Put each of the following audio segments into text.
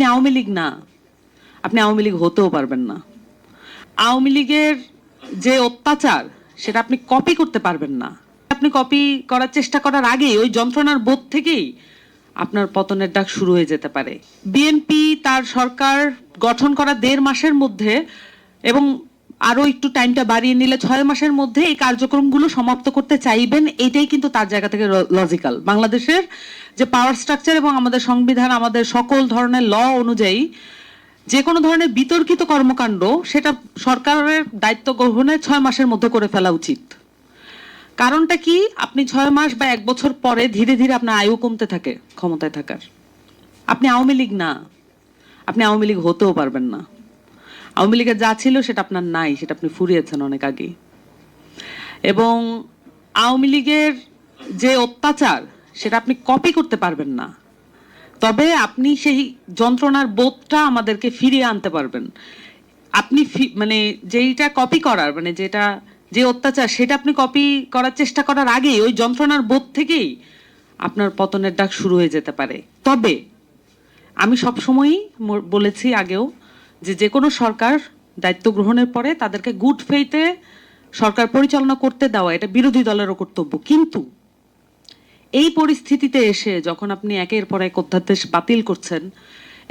আপনি আওয়ামী লীগ না, আপনি আওয়ামী লীগ হতেও পারবেন না। আওয়ামী লীগের যে অত্যাচার সেটা আপনি কপি করতে পারবেন না। আপনি কপি করার চেষ্টা করার আগেই ওই যন্ত্রণার বোধ থেকেই আপনার পতনের ডাক শুরু হয়ে যেতে পারে। বিএনপি তার সরকার গঠন করা 1.5 মাসের মধ্যে এবং আরো একটু টাইমটা বাড়িয়ে নিলে 6 মাসের মধ্যে এই কার্যক্রমগুলো সমাপ্ত করতে চাইবেন, এটাই কিন্তু তার জায়গা থেকে লজিক্যাল। বাংলাদেশের যে পাওয়ার স্ট্রাকচার এবং আমাদের সংবিধান, আমাদের সকল ধরনের ল অনুযায়ী যে কোনো ধরনের বিতর্কিত কর্মকাণ্ড সেটা সরকারের দায়িত্ব গ্রহণের 6 মাসের মধ্যে করে ফেলা উচিত। কারণটা কি, আপনি 6 মাস বা 1 বছর পরে ধীরে ধীরে আপনার আয়ু কমতে থাকে ক্ষমতায় থাকার। আপনি আওয়ামী লীগ না, আপনি আওয়ামী লীগ হতেও পারবেন না। আওয়ামী লীগের যা ছিল সেটা আপনার নাই, সেটা আপনি ফুরিয়েছেন অনেক আগেই। এবং আওয়ামী লীগের যে অত্যাচার সেটা আপনি কপি করতে পারবেন না, তবে আপনি সেই যন্ত্রণার বোধটা আমাদেরকে ফিরিয়ে আনতে পারবেন। আপনি মানে যেইটা কপি করার মানে যেটা যে অত্যাচার সেটা আপনি কপি করার চেষ্টা করার আগেই ওই যন্ত্রণার বোধ থেকেই আপনার পতনের ডাক শুরু হয়ে যেতে পারে। তবে আমি সবসময়ই বলেছি আগেও যে কোনো সরকার দায়িত্ব গ্রহণের পরে তাদেরকে গুড ফেইথে সরকার পরিচালনা করতে দেওয়া এটা বিরোধী দলেরও কর্তব্য। কিন্তু এই পরিস্থিতিতে এসে যখন আপনি একের পর এক অধ্যাদেশ বাতিল করছেন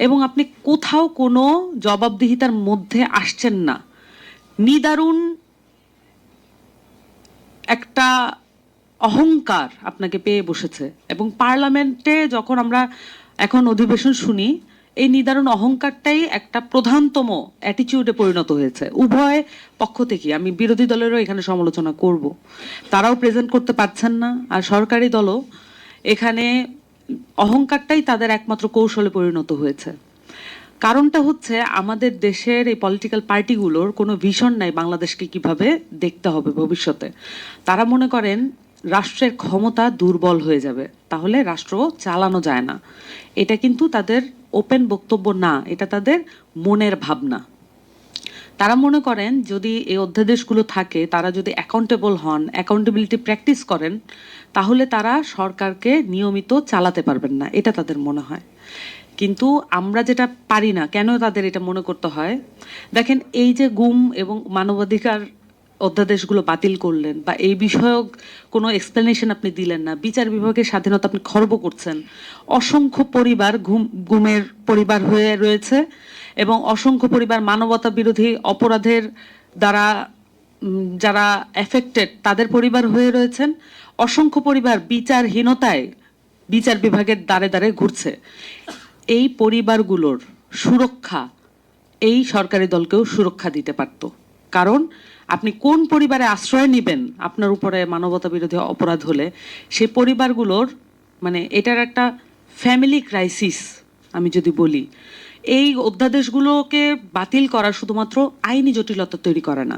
এবং আপনি কোথাও কোনো জবাবদিহিতার মধ্যে আসছেন না, নিদারুণ একটা অহংকার আপনাকে পেয়ে বসেছে। এবং পার্লামেন্টে যখন আমরা এখন অধিবেশন শুনি, এই নিদারুণ অহংকারটাই একটা প্রধানতম অ্যাটিটিউডে পরিণত হয়েছে উভয় পক্ষ থেকে। আমি বিরোধী দলেরও এখানে সমালোচনা করব, তারাও প্রেজেন্ট করতে পারছেন না, আর সরকারি দলও এখানে অহংকারটাই তাদের একমাত্র কৌশলে পরিণত হয়েছে। কারণটা হচ্ছে আমাদের দেশের এই পলিটিক্যাল পার্টিগুলোর কোনো ভিশন নাই বাংলাদেশকে কিভাবে দেখতে হবে ভবিষ্যতে। তারা মনে করেন রাষ্ট্রের ক্ষমতা দুর্বল হয়ে যাবে, তাহলে রাষ্ট্র চালানো যায় না। এটা কিন্তু তাদের ওপেন বক্তব্য না, এটা তাদের মনের ভাবনা। তারা মনে করেন যদি এই অধ্যাদেশগুলো থাকে, তারা যদি অ্যাকাউন্টেবল হন, অ্যাকাউন্টেবিলিটি প্র্যাকটিস করেন, তাহলে তারা সরকারকে নিয়মিত চালাতে পারবেন না, এটা তাদের মনে হয়। কিন্তু আমরা যেটা পারি না, কেন তাদের এটা মনে করতে হয়? দেখেন, এই যে গুম এবং মানবাধিকার অধ্যাদেশগুলো বাতিল করলেন বা এই বিষয়ক কোনো এক্সপ্লেনেশন আপনি দিলেন না, বিচার বিভাগের স্বাধীনতা আপনি খর্ব করছেন, অসংখ্য পরিবার গুমের পরিবার হয়ে রয়েছে এবং অসংখ্য পরিবার মানবতা বিরোধী অপরাধের দ্বারা যারা এফেক্টেড তাদের পরিবার হয়ে রয়েছেন, অসংখ্য পরিবার বিচারহীনতায় বিচার বিভাগের দ্বারে দ্বারে ঘুরছে। এই পরিবারগুলোর সুরক্ষা এই সরকারি দলকেও সুরক্ষা দিতে পারত। কারণ আপনি কোন পরিবারে আশ্রয় নেবেন আপনার উপরে মানবতা বিরোধী অপরাধ হলে, সেই পরিবারগুলোর মানে এটার একটা ফ্যামিলি ক্রাইসিস। আমি যদি বলি, এই অধ্যাদেশগুলোকে বাতিল করা শুধুমাত্র আইনি জটিলতা তৈরি করে না,